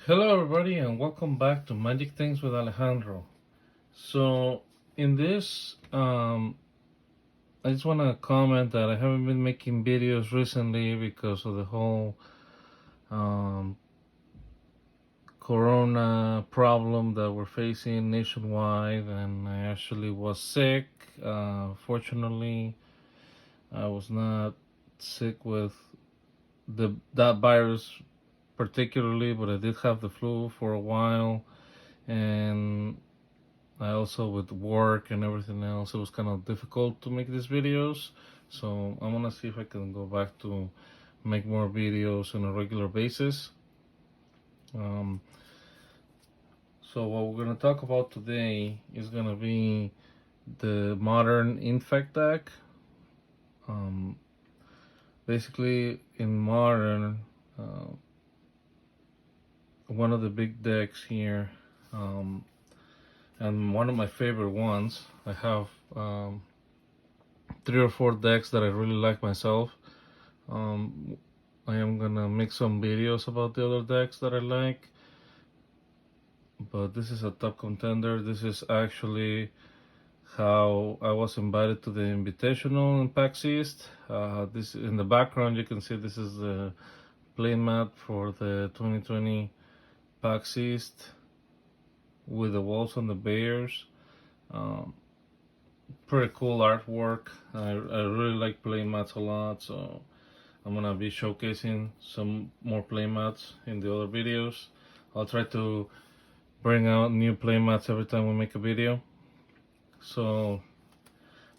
Hello everybody and welcome back to Magic Things with Alejandro. So in this I just want to comment that I haven't been making videos recently because of the whole um, corona problem that we're facing nationwide, and I actually was sick. Fortunately I was not sick with that virus particularly, but I did have the flu for a while, and I also, with work and everything else, it was kind of difficult to make these videos. So I'm gonna see if I can go back to make more videos on a regular basis. Um, so what we're gonna talk about today is gonna be the modern Infect deck. Um, Basically, in modern, one of the big decks here, and one of my favorite ones. I have 3 or 4 decks that I really like myself. Um, I am gonna make some videos about the other decks that I like, but this is a top contender. This is actually how I was invited to the Invitational in PAX East. This in the background you can see this is the playmat for the 2020 PAX East with the wolves and the bears. Um, Pretty cool artwork. I really like playmats a lot, so I'm gonna be showcasing some more playmats in the other videos. I'll try to bring out new playmats every time we make a video. So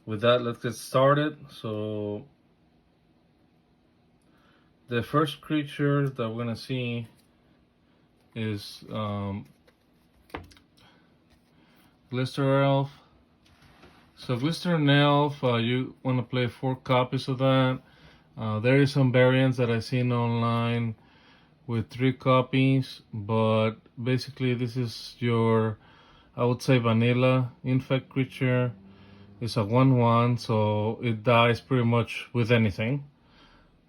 with that, let's get started. So the first creature that we're gonna see is Glister Elf. So Glister Elf, you want to play 4 copies of that. There is some variants that I've seen online with 3 copies, but basically this is your, I would say, vanilla Infect creature. It's a 1/1, so it dies pretty much with anything.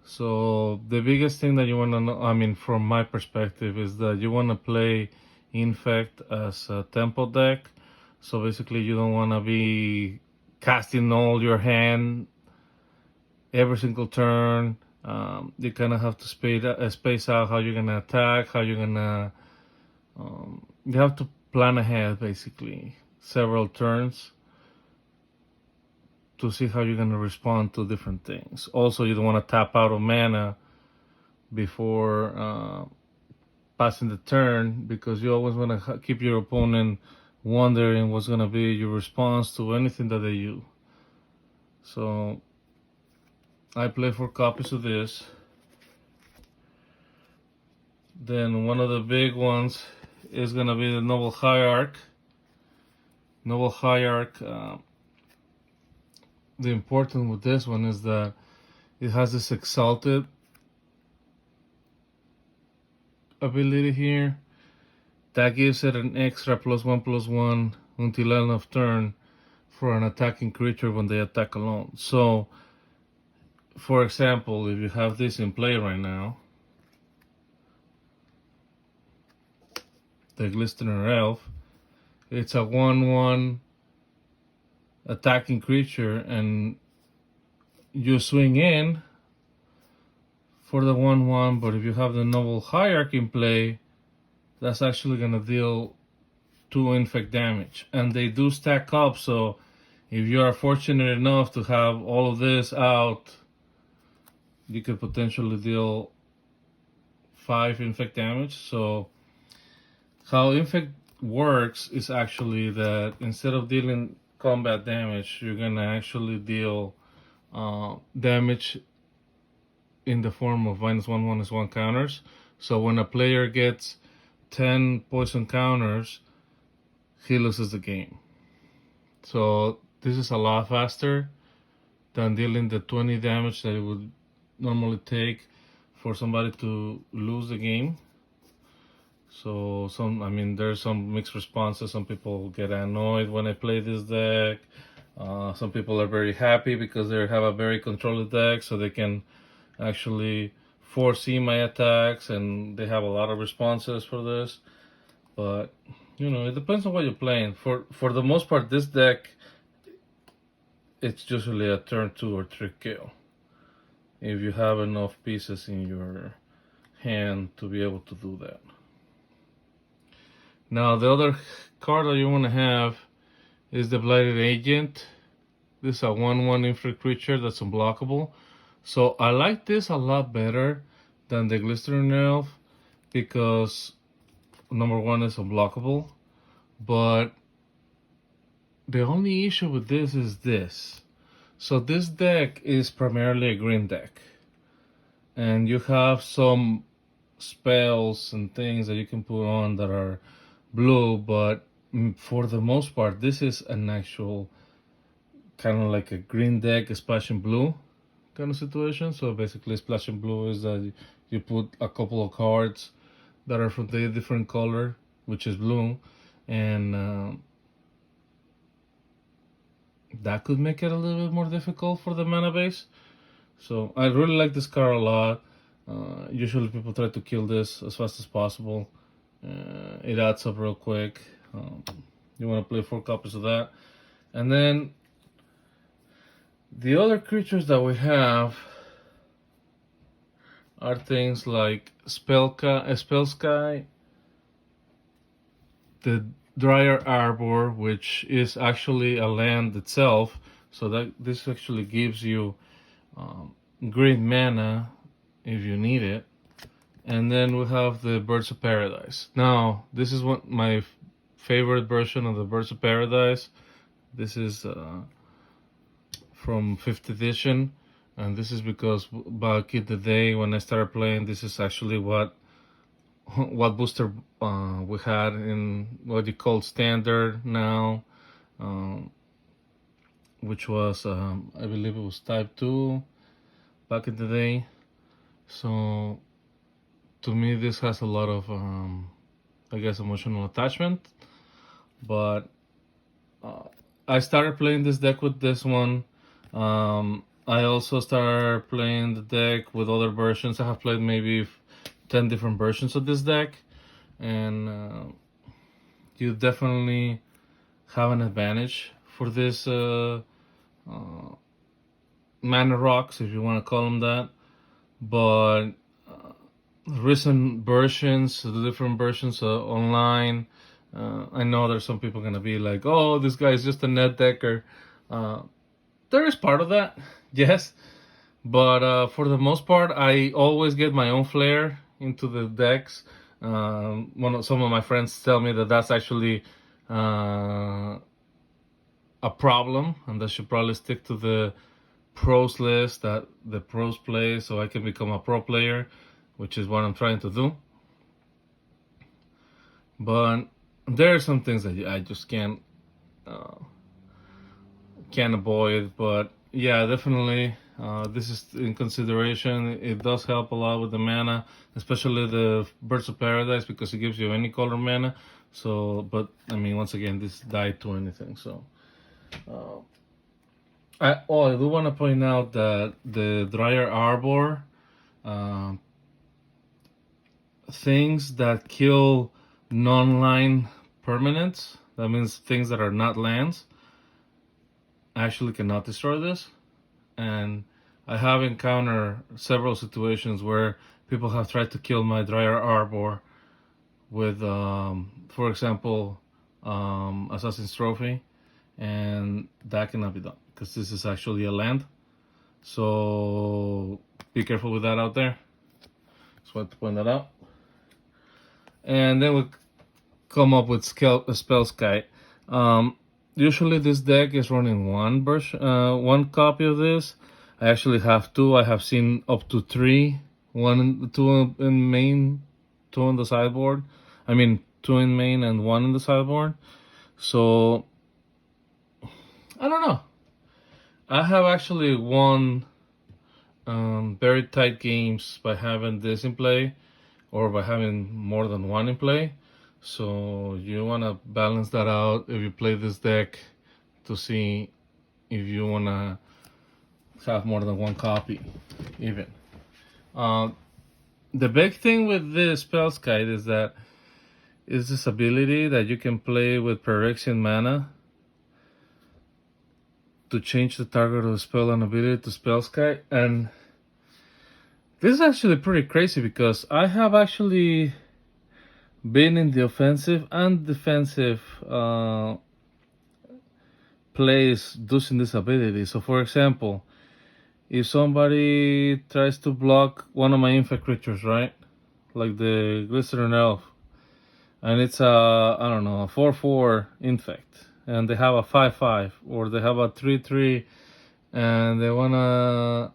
So the biggest thing that you want to know, I mean, from my perspective, is that you want to play Infect as a tempo deck. So basically you don't want to be casting all your hand every single turn. You kind of have to space out how you're gonna attack, how you're gonna. You have to plan ahead, basically, several turns to see how you're gonna respond to different things. Also, you don't want to tap out of mana before passing the turn, because you always want to keep your opponent wondering what's gonna be your response to anything that they use. So I play 4 copies of this. Then one of the big ones is gonna be the Noble Hierarch. Noble Hierarch, the important with this one is that it has this Exalted ability here that gives it an extra +1/+1 until end of turn for an attacking creature when they attack alone. So for example, if you have this in play right now, the Glistener Elf, it's a 1/1 attacking creature, and you swing in for the 1/1, but if you have the Noble Hierarch in play, that's actually gonna deal 2 Infect damage, and they do stack up. So if you are fortunate enough to have all of this out, you could potentially deal 5 Infect damage. So how Infect works is actually that instead of dealing combat damage, you're gonna actually deal damage in the form of -1/-1 counters. So when a player gets 10 poison counters, he loses the game. So this is a lot faster than dealing the 20 damage that it would normally take for somebody to lose the game. So there's some mixed responses. Some people get annoyed when I play this deck. Some people are very happy because they have a very controlled deck, so they can actually foresee my attacks, and they have a lot of responses for this. But you know, it depends on what you're playing. For the most part, this deck, it's usually a turn 2 or 3 kill if you have enough pieces in your hand to be able to do that. Now the other card that you want to have is the Blighted Agent. This is a 1/1 Infect creature that's unblockable. So I like this a lot better than the Glistering Elf because number one is unblockable, but the only issue with this is this. So this deck is primarily a green deck, and you have some spells and things that you can put on that are blue, but for the most part this is an actual kind of like a green deck splashing blue kind of situation. So basically splashing blue is that you put a couple of cards that are from the different color, which is blue, and that could make it a little bit more difficult for the mana base. So I really like this card a lot. Usually people try to kill this as fast as possible. It adds up real quick. You want to play 4 copies of that. And then the other creatures that we have are things like Spellsky, the Drier Arbor, which is actually a land itself, so that this actually gives you green mana if you need it. And then we have the Birds of Paradise. Now this is what my favorite version of the Birds of Paradise. This is from 5th edition, and this is because back in the day when I started playing, this is actually what booster we had in what you call standard now, which was I believe it was type 2 back in the day. So to me this has a lot of I guess emotional attachment, but I started playing this deck with this one. I also started playing the deck with other versions. I have played maybe 10 different versions of this deck, and you definitely have an advantage for this mana rocks, if you want to call them that. But recent versions, the different versions online, I know there's some people gonna be like, oh, this guy is just a net decker. There is part of that, yes, but for the most part I always get my own flair into the decks. Some of my friends tell me that that's actually a problem, and I should probably stick to the pros list that the pros play so I can become a pro player, which is what I'm trying to do. But there are some things that I just can't avoid. But yeah, definitely this is in consideration. It does help a lot with the mana, especially the Birds of Paradise, because it gives you any color mana. So, but I mean, once again, this died to anything. So I do want to point out that the Drier Arbor, things that kill non-line permanents, that means things that are not lands, actually cannot destroy this. And I have encountered several situations where people have tried to kill my Drier Arbor with, for example, Assassin's Trophy, and that cannot be done because this is actually a land. So be careful with that out there. Just want to point that out. And then we come up with Spellsky. Usually this deck is running one copy of this. I actually have 2. I have seen up to 3. 2 in main, 2 on the sideboard. I mean 2 in main and 1 in the sideboard. So I don't know. I have actually won very tight games by having this in play, or by having more than 1 in play. So you want to balance that out if you play this deck to see if you want to have more than 1 copy even. The big thing with this spell guide is that is this ability that you can play with Phyrexian mana to change the target of the spell and ability to spell guide. And this is actually pretty crazy because I have actually been in the offensive and defensive plays using this ability. So for example, if somebody tries to block one of my Infect creatures, right? Like the Glycerin Elf, and it's a, I don't know, a 4/4 Infect, and they have a 5/5, or they have a 3/3, and they wanna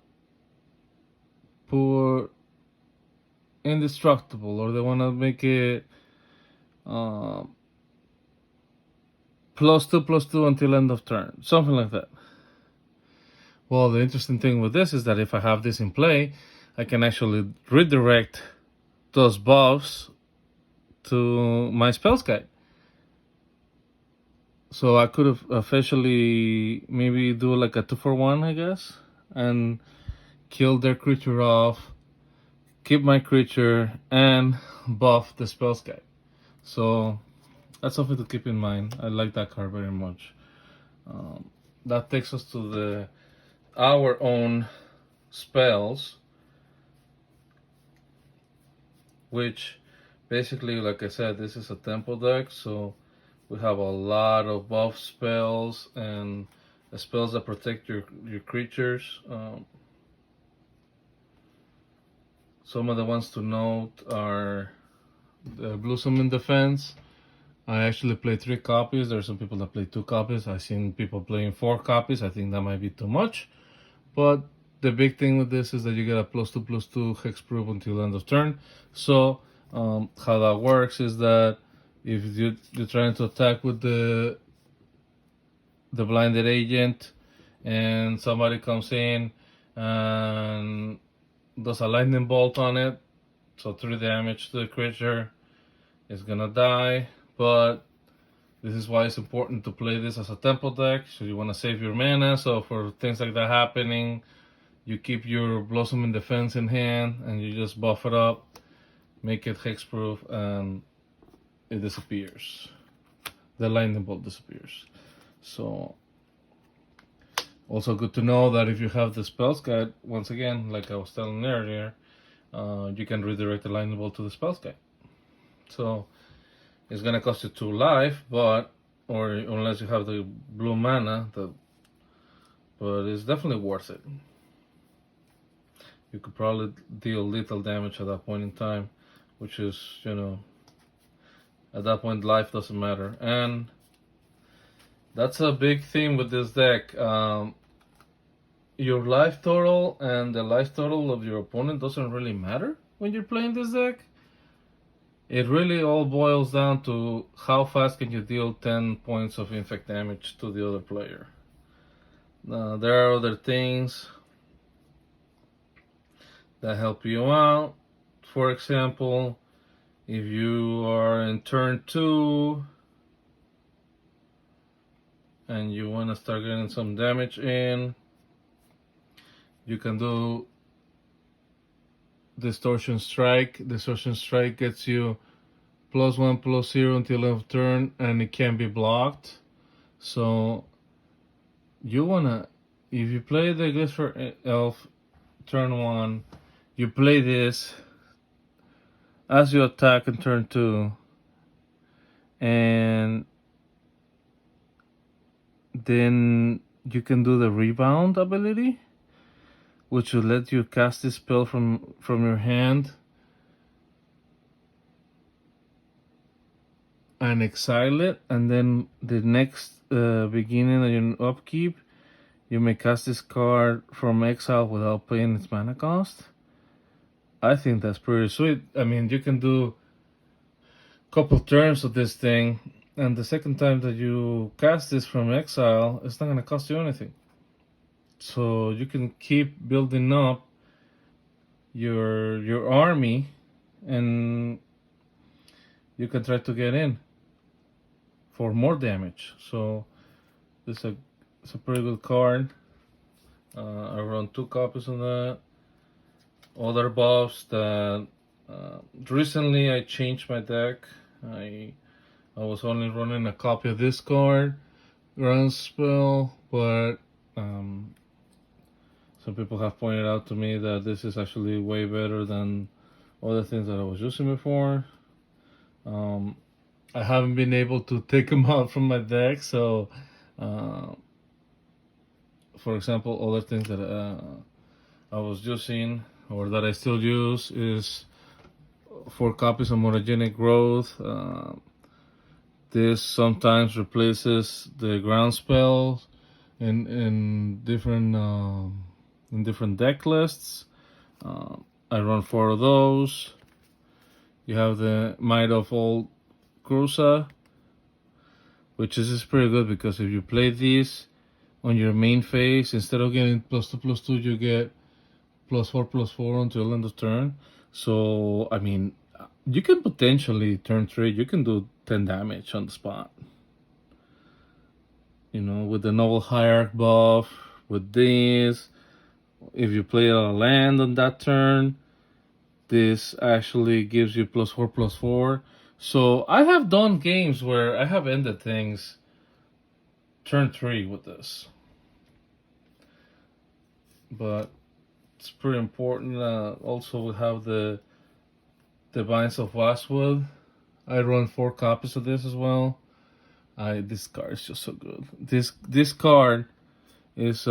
put indestructible, or they wanna make it +2/+2 until end of turn, something like that. Well, the interesting thing with this is that if I have this in play, I can actually redirect those buffs to my spells guide. So I could have officially maybe do like a 2-for-1, I guess, and kill their creature off, keep my creature, and buff the spells guide. So that's something to keep in mind. I like that card very much. That takes us to our own spells, which basically, like I said, this is a tempo deck, so we have a lot of buff spells and spells that protect your creatures. Some of the ones to note are the Blue Summon Defense. I actually play 3 copies. There are some people that play 2 copies. I've seen people playing 4 copies. I think that might be too much. But the big thing with this is that you get a +2/+2 hexproof until end of turn. So how that works is that if you're trying to attack with the Blighted Agent, and somebody comes in and does a lightning bolt on it, so 3 damage to the creature, it's gonna die. But this is why it's important to play this as a tempo deck. So you want to save your mana, so for things like that happening, you keep your Blossoming Defense in hand and you just buff it up, make it hexproof, and it disappears. The lightning bolt disappears. So also good to know that if you have the spells guide, once again, like I was telling earlier, you can redirect the lightning bolt to the spells guide. So it's gonna cost you 2 life, but or unless you have the blue mana, but it's definitely worth it. You could probably deal lethal damage at that point in time, which is, you know, at that point life doesn't matter. And that's a big theme with this deck. Your life total and the life total of your opponent doesn't really matter when you're playing this deck. It really all boils down to how fast can you deal 10 points of infect damage to the other player. There are other things that help you out. For example, if you are in turn 2 and you want to start getting some damage in, you can do Distortion Strike. Distortion Strike gets you +1/+0 until end of turn, and it can be blocked. So you wanna, if you play the Glycerin Elf turn 1, you play this as you attack in turn 2, and then you can do the rebound ability, which will let you cast this spell from your hand and exile it, and then the next beginning of your upkeep, you may cast this card from exile without paying its mana cost. I think that's pretty sweet. I mean, you can do a couple turns of this thing, and the second time that you cast this from exile, it's not going to cost you anything. So you can keep building up your army, and you can try to get in for more damage. So it's a pretty good card. I run 2 copies of that. Other buffs that Recently I changed my deck. I was only running a copy of this card, Groundswell, but some people have pointed out to me that this is actually way better than other things that I was using before. I haven't been able to take them out from my deck, so for example, other things that I was using or that I still use is 4 copies of Mutagenic Growth. This sometimes replaces the ground spells in different deck lists. I run 4 of those. You have the Might of Old Cruza, which is pretty good because if you play these on your main phase, instead of getting +2/+2, you get +4/+4 until end of turn. So, I mean, you can potentially turn 3, you can do 10 damage on the spot. You know, with the Noble Hierarch buff, with this, if you play a land on that turn, this actually gives you +4/+4. So I have done games where I have ended things turn 3 with this. But it's pretty important. Also, we have the Vines of Westwood. I run 4 copies of this as well. This card is just so good. This card is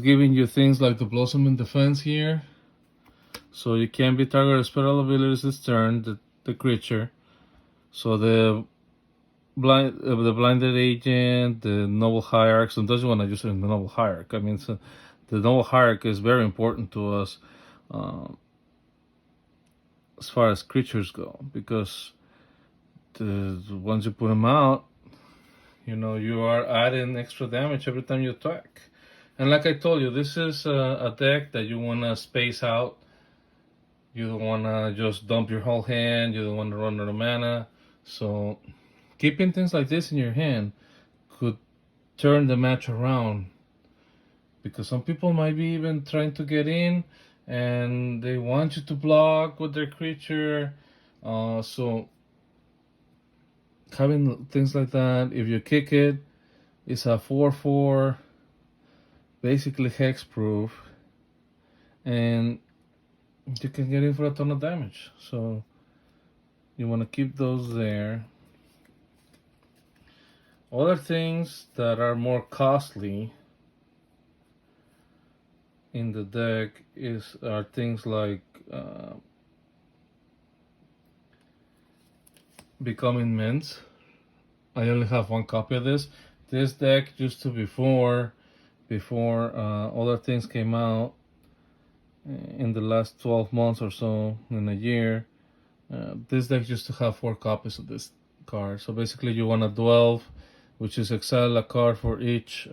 giving you things like the Blossom in Defense here. So you can be targeted special abilities this turn, the creature. So the Blinded Agent, the Noble Hierarch. Sometimes you want to use it in the Noble Hierarch. I mean, so the Noble Hierarch is very important to us as far as creatures go, because once you put them out, you know, you are adding extra damage every time you attack. And like I told you, this is a deck that you want to space out. You don't want to just dump your whole hand. You don't want to run out of mana. So keeping things like this in your hand could turn the match around, because some people might be even trying to get in and they want you to block with their creature. So having things like that, if you kick it, it's a 4/4, basically hex proof, and you can get in for a ton of damage. So you want to keep those there. Other things that are more costly in the deck are things like Becoming Mint. I only have 1 copy of this. This deck used to before other things came out in the last 12 months or so, in a year. This deck used to have 4 copies of this card. So basically you want a 12, which is exile a card for each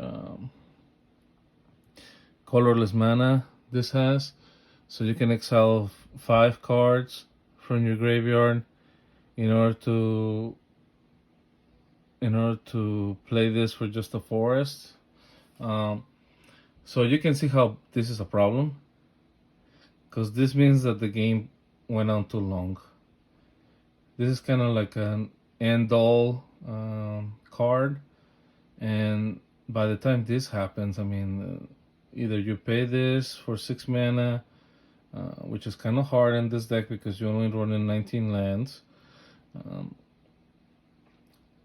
colorless mana this has. So you can exile 5 cards from your graveyard in order to play this for just a forest. So you can see how this is a problem, because this means that the game went on too long. This is kind of like an end-all card, and by the time this happens, I mean, either you pay this for 6 mana, which is kind of hard in this deck because you're only running 19 lands.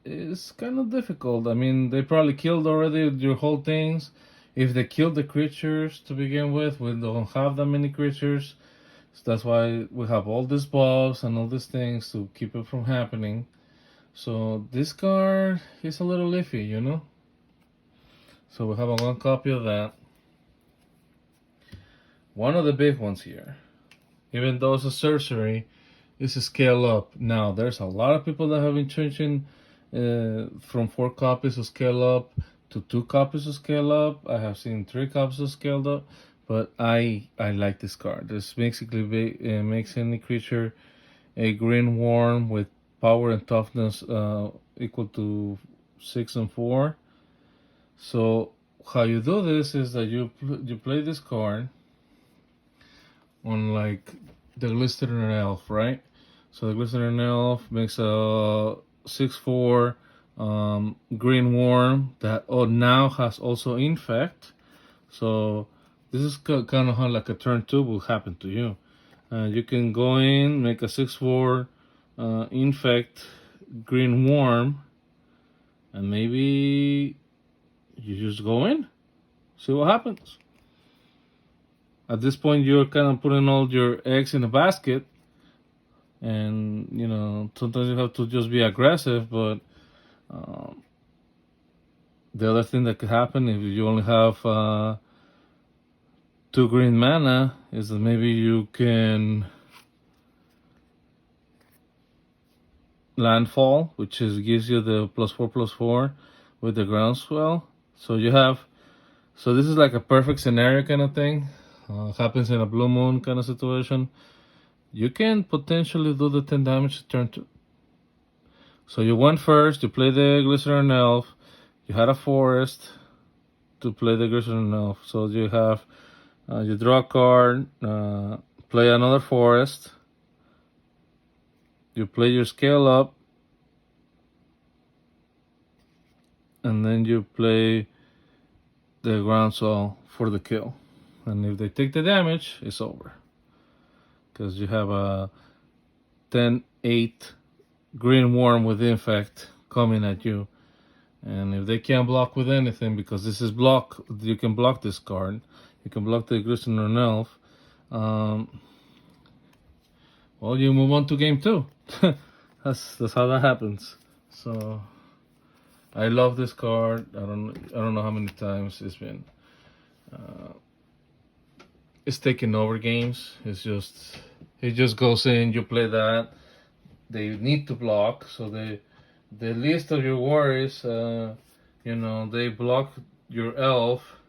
It's kind of difficult. I mean, they probably killed already your whole things. If they killed the creatures to begin with, we don't have that many creatures. So that's why we have all these buffs and all these things to keep it from happening. So this card is a little iffy, you know? So we have a 1 copy of that. One of the big ones here, even though it's a sorcery, is a scale up. Now, there's a lot of people that have been changing from 4 copies of scale up to 2 copies of scale up. I have seen 3 copies of scaled up, but I like this card. This basically makes any creature a green worm with power and toughness equal to 6 and 4. So how you do this is that you play this card. like the Glistener Elf, right? So the Glistener Elf makes a 6/4 green worm that now has also Infect. So this is kind of how like a turn 2 will happen to you. You can go in, make a 6/4 Infect green worm, and maybe you just go in, see what happens. At this point, you're kind of putting all your eggs in a basket, and you know sometimes you have to just be aggressive. But the other thing that could happen if you only have 2 green mana is that maybe you can landfall, which gives you the +4/+4 with the groundswell. So you have, so this is like a perfect scenario kind of thing. Happens in a blue moon kind of situation. You can potentially do the 10 damage to turn 2. So you went first, you play the Glycerin Elf, you had a forest to play the Glycerin Elf. So you have, you draw a card, play another forest, you play your scale up, and then you play the groundswell for the kill. And if they take the damage, it's over. Because you have a 10/8 green worm with Infect coming at you. And if they can't block with anything, because this is block, you can block this card. You can block the Glistener Elf. Well, you move on to game 2. That's how that happens. So I love this card. I don't know how many times it's been. It's taking over games. It just goes in. You play that. They need to block, so the least of your worries. You know, they block your elf.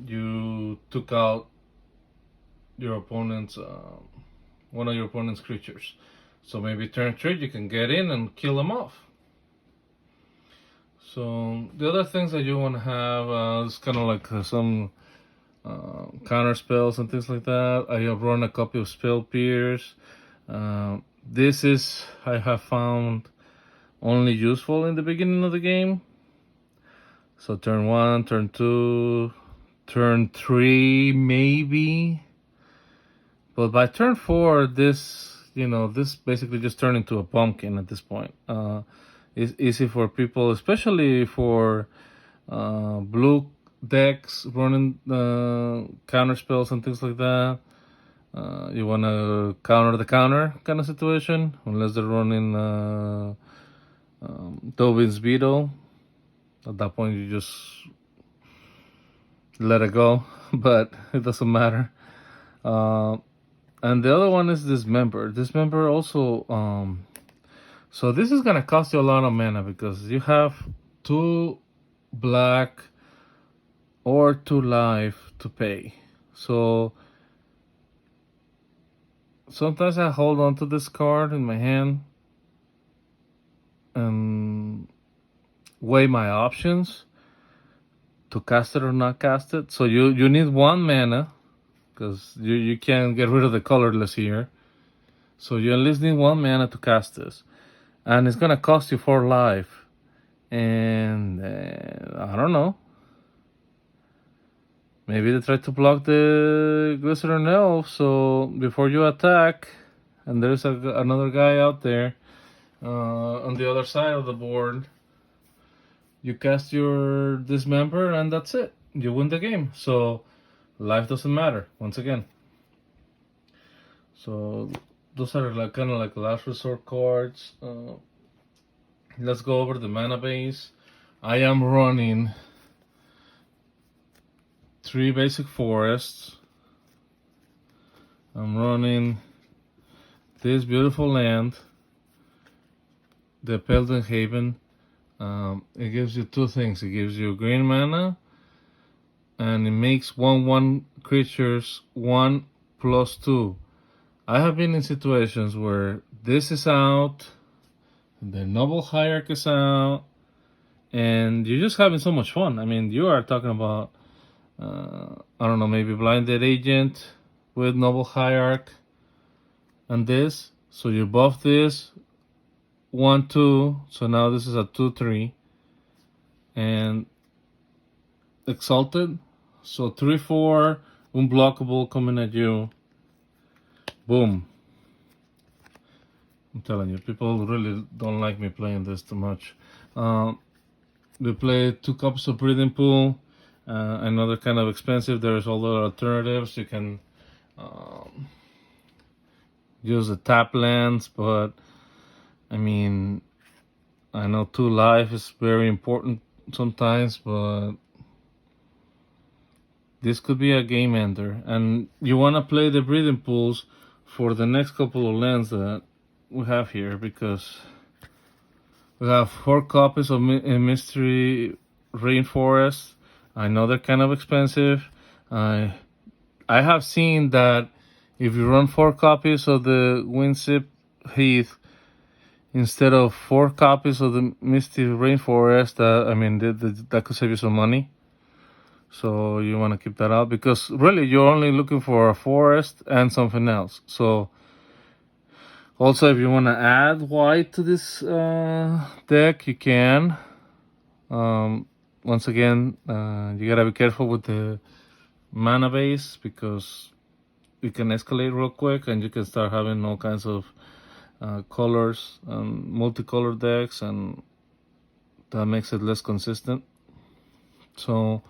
You took out your opponent's one of your opponent's creatures. So maybe turn 3 you can get in and kill them off. So the other things that you want to have is kind of like some counter spells and things like that. I have run a copy of Spell Pierce. This is, I have found, only useful in the beginning of the game. So turn 1, turn 2, turn 3 maybe. But by turn 4, this basically just turned into a pumpkin at this point. It's easy for people, especially for blue decks running counter spells and things like that. You want to counter the counter kind of situation, unless they're running Tobin's Beetle. At that point, you just let it go, but it doesn't matter. And the other one is Dismember. Dismember also, so this is gonna cost you a lot of mana because you have 2 black or 2 life to pay. So sometimes I hold on to this card in my hand and weigh my options to cast it or not cast it. So you need 1 mana, because you can't get rid of the colorless here. So you at least need 1 mana to cast this. And it's gonna cost you 4 life. And I don't know. Maybe they try to block the Glycerin Elf, so before you attack, and there's another guy out there on the other side of the board, you cast your Dismember and that's it. You win the game. So life doesn't matter, once again. So those are like kind of like last resort cards. Let's go over the mana base. I am running 3 basic forests. I'm running this beautiful land, the Pelden Haven. It gives you 2 things. It gives you green mana, and it makes 1/1 creatures 1/+2. I have been in situations where this is out, the Noble Hierarch is out, and you're just having so much fun. I mean, you are talking about I don't know, maybe Blinded Agent with Noble Hierarch and this. So you buff this 1-2. So now this is a 2-3. And Exalted. So 3-4, unblockable coming at you. Boom. I'm telling you, people really don't like me playing this too much. We play 2 copies of Breathing Pool. I know they're kind of expensive. There's other alternatives. You can use the tap lands, but I mean, I know 2 life is very important sometimes, but this could be a game ender. And you want to play the Breathing Pools for the next couple of lands that we have here, because we have 4 copies of Mystery Rainforest. I know they're kind of expensive. I have seen that if you run 4 copies of the Windsip Heath instead of 4 copies of the Misty Rainforest, I mean, that could save you some money. So you want to keep that out, because really you're only looking for a forest and something else. So also, if you want to add white to this deck, you can. Once again, you gotta be careful with the mana base, because it can escalate real quick and you can start having all kinds of colors and multicolored decks, and that makes it less consistent. So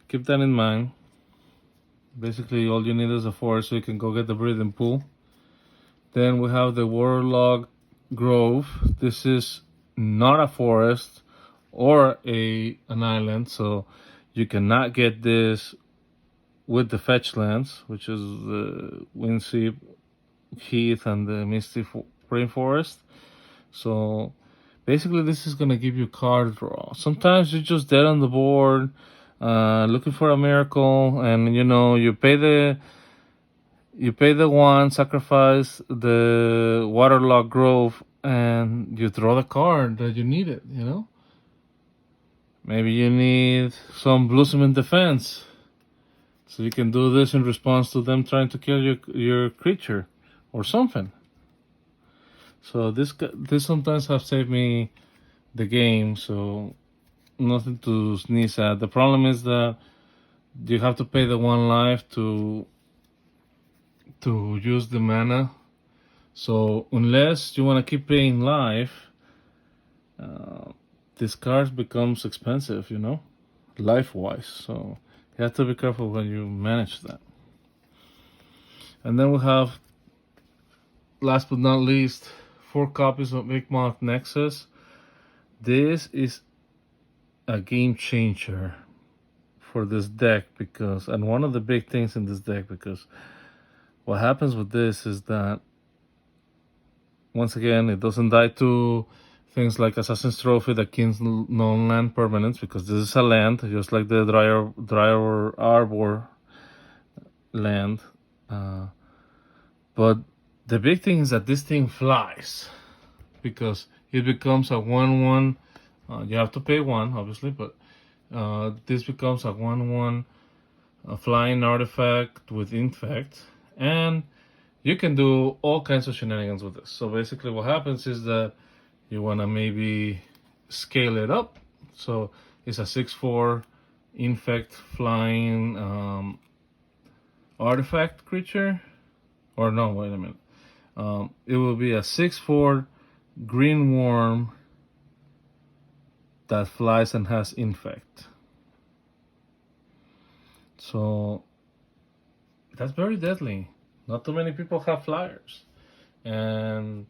keep that in mind. Basically, all you need is a forest, so you can go get the Breathing Pool. Then we have the Warlock Grove. This is not a forest or an island, so you cannot get this with the fetch lands, which is the Windsweep Heath and the Misty Rainforest. So basically, this is gonna give you card draw. Sometimes you're just dead on the board, looking for a miracle, and you pay the 1, sacrifice the Waterlock Grove, and you draw the card that you needed. Maybe you need some Blossoming Defense, so you can do this in response to them trying to kill your creature or something. So this sometimes have saved me the game, so nothing to sneeze at. The problem is that you have to pay the 1 life to use the mana. So unless you want to keep paying life, this card becomes expensive, life-wise. So you have to be careful when you manage that. And then we have, last but not least, 4 copies of Micmac Nexus. This is a game changer for this deck, and one of the big things in this deck, because what happens with this is that, once again, it doesn't die to things like Assassin's Trophy that kills non-land permanents, because this is a land, just like the Dryer Arbor land. But the big thing is that this thing flies, because it becomes a 1/1. You have to pay 1, obviously, but this becomes a 1/1 flying artifact with Infect, and you can do all kinds of shenanigans with this. So basically what happens is that you want to maybe scale it up. So it's a 6/4 Infect flying artifact creature. Or no, wait a minute. It will be a 6/4 green worm that flies and has Infect. So that's very deadly. Not too many people have flyers, and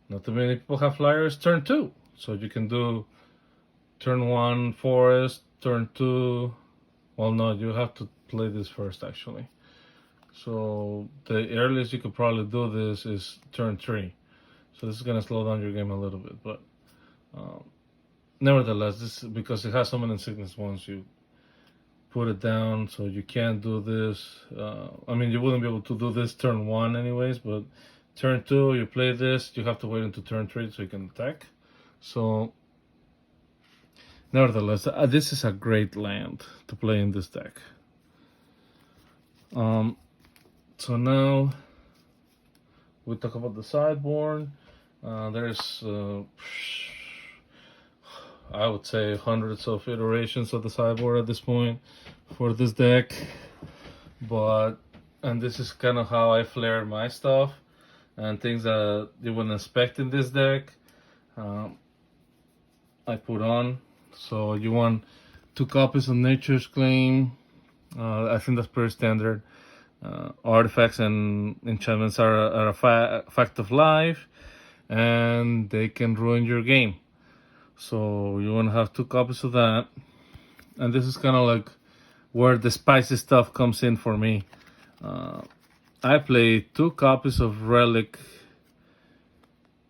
not too many people have flyers turn 2. So you can do turn 1 forest, turn 2. Well, no, you have to play this first, actually. So the earliest you could probably do this is turn 3. So this is gonna slow down your game a little bit, but nevertheless, this, because it has so many sickness once you put it down, so you can't do this. I mean, you wouldn't be able to do this turn 1 anyways, but turn 2, you play this, you have to wait until turn 3 so you can attack. So nevertheless, this is a great land to play in this deck. So now we talk about the sideboard. There's I would say hundreds of iterations of the sideboard at this point for this deck, and this is kind of how I flared my stuff and things that you wouldn't expect in this deck. I put on. So you want 2 copies of Nature's Claim. I think that's pretty standard. Artifacts and enchantments are a fact of life, and they can ruin your game. So you want to have 2 copies of that. And this is kind of like where the spicy stuff comes in for me. I play 2 copies of Relic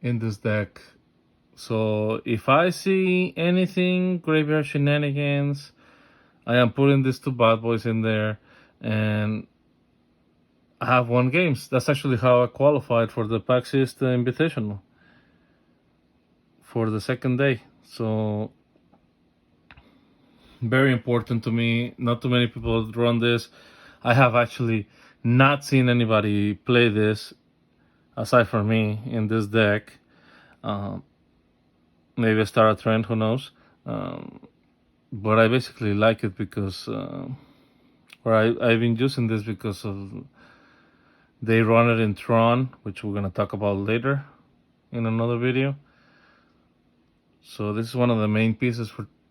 in this deck. So if I see anything graveyard shenanigans, I am putting these 2 bad boys in there, and I have won games. That's actually how I qualified for the PAX East Invitational for the second day. So very important to me. Not too many people run this. I have actually not seen anybody play this aside from me in this deck. Maybe I start a trend, who knows. But I basically like it because, I've been using this because of they run it in Tron, which we're gonna talk about later in another video. So this is one of the main pieces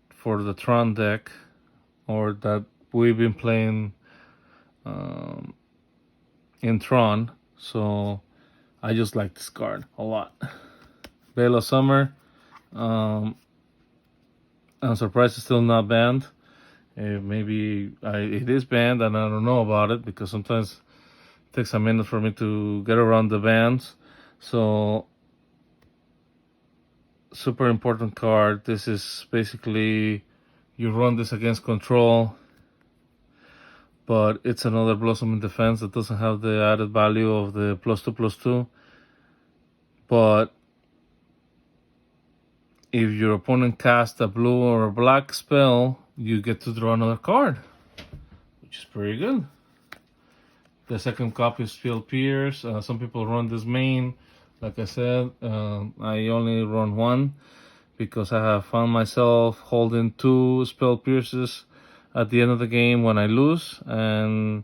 for the Tron deck, or that we've been playing in Tron. So I just like this card a lot. Veil of Summer. I'm surprised it's still not banned. Maybe it is banned and I don't know about it, because sometimes it takes a minute for me to get around the bans. So super important card. This is basically, you run this against control, but it's another Blossoming Defense that doesn't have the added value of the +2/+2. But if your opponent casts a blue or a black spell, you get to draw another card, which is pretty good. The second copy is Field Pierce. Some people run this main. Like I said, I only run 1 because I have found myself holding 2 Spell Pierces at the end of the game when I lose, and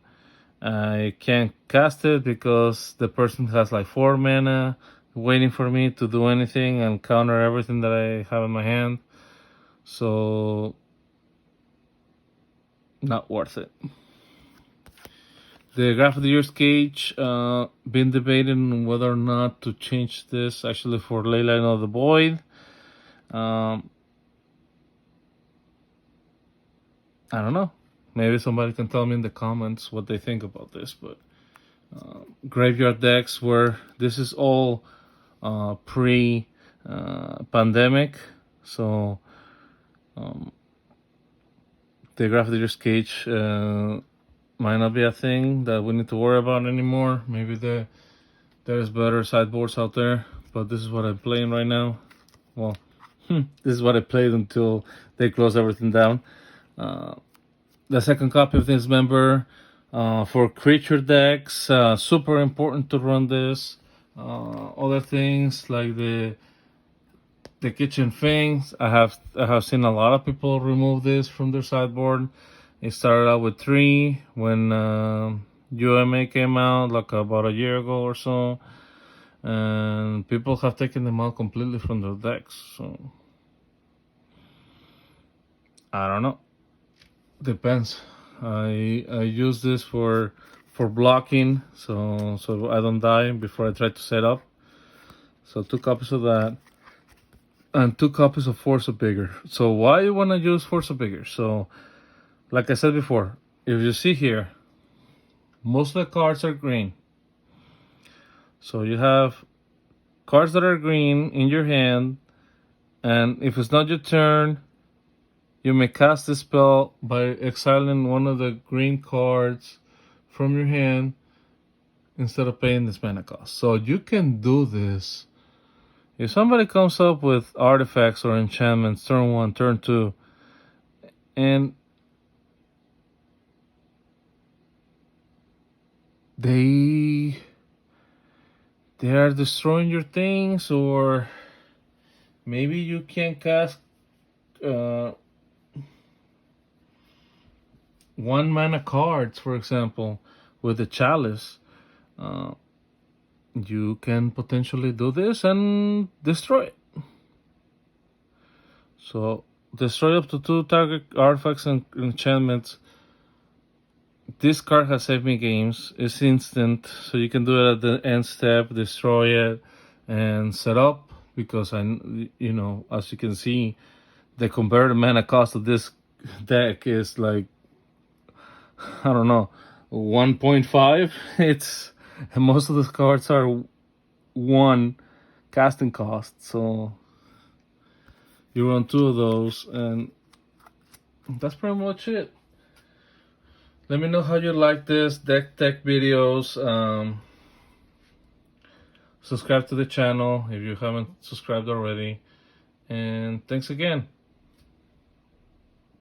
I can't cast it because the person has like 4 mana waiting for me to do anything and counter everything that I have in my hand. So not worth it. The Graph of the Year's Cage, been debating whether or not to change this actually for Leyline of the Void. I don't know. Maybe somebody can tell me in the comments what they think about this. But graveyard decks where this is all pre-pandemic, so the Graph of the Year's Cage might not be a thing that we need to worry about anymore. Maybe there's better sideboards out there, but this is what I'm playing right now. Well, this is what I played until they close everything down. The second copy of this member for creature decks, super important to run this. Other things like the kitchen things, I have seen a lot of people remove this from their sideboard. It started out with 3 when UMA came out, like about a year ago or so, and people have taken them out completely from their decks. So I don't know. Depends. I use this for blocking, so I don't die before I try to set up. So 2 copies of that, and 2 copies of Force of Vigor. So why you want to use Force of Vigor? So like I said before, if you see here, most of the cards are green. So you have cards that are green in your hand, and if it's not your turn, you may cast the spell by exiling one of the green cards from your hand instead of paying this mana cost. So you can do this. If somebody comes up with artifacts or enchantments turn 1, turn 2, and they are destroying your things, or maybe you can cast 1 mana cards, for example, with the chalice. You can potentially do this and destroy it. So destroy up to 2 target artifacts and enchantments. This card has saved me games. It's instant, so you can do it at the end step, destroy it, and set up. Because as you can see, the converted mana cost of this deck is like, I don't know, 1.5. It's most of the cards are 1 casting cost, so you run 2 of those, and that's pretty much it. Let me know how you like this deck tech videos. Subscribe to the channel if you haven't subscribed already, and thanks again.